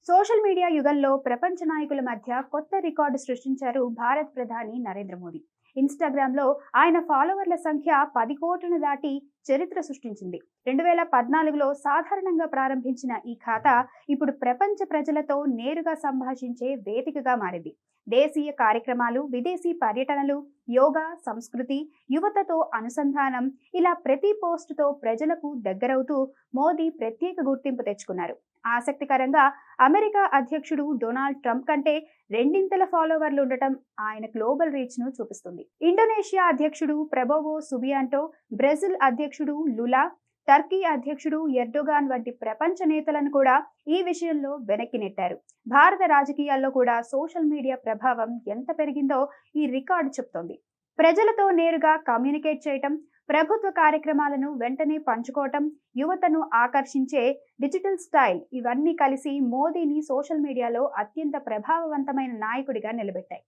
Social media యుగంలో ప్రపంచ నాయకుల మధ్య కొత్త రికార్డు సృష్టించారు భారత ప్రధాని నరేంద్ర మోదీ. ఇన్‌స్టాగ్రామ్‌లో ఆయన ఫాలోవర్ల సంఖ్య 10 కోట్లను దాటి చరిత్ర సృష్టించింది. 2014లో సాధారణంగా ప్రారంభించిన ఈ ఖాతా ఇప్పుడు ప్రపంచ ప్రజలతో నేరుగా సంభాషించే వేదికగా మారింది. దేశీయ కార్యక్రమాలు, విదేశీ పర్యటనలు, యోగా, సంస్కృతి, యువతతో అనుసంధానం, ఇలా ప్రతి పోస్టుతో ప్రజలకు దగ్గరవుతూ మోదీ ప్రత్యేక గుర్తింపు తెచ్చుకున్నారు. ఆసక్తికరంగా అమెరికా అధ్యక్షుడు డొనాల్డ్ ట్రంప్ కంటే రెండింతల ఫాలోవర్లు ఉండటం ఆయన గ్లోబల్ రీచ్ ను చూపిస్తుంది. ఇండోనేషియా అధ్యక్షుడు ప్రబోవో సుబియాంటో, బ్రెజిల్ అధ్యక్షుడు లులా, టర్కీ అధ్యక్షుడు ఎర్డోగాన్ వంటి ప్రపంచ నేతలను కూడా ఈ విషయంలో వెనక్కి నెట్టారు. భారత రాజకీయాల్లో కూడా సోషల్ మీడియా ప్రభావం ఎంత పెరిగిందో ఈ రికార్డు చెప్తోంది. ప్రజలతో నేరుగా కమ్యూనికేట్ చేయటం, ప్రభుత్వ కార్యక్రమాలను వెంటనే పంచుకోవటం, యువతను ఆకర్షించే డిజిటల్ స్టైల్, ఇవన్నీ కలిసి మోదీని సోషల్ మీడియాలో అత్యంత ప్రభావవంతమైన నాయకుడిగా నిలబెట్టాయి.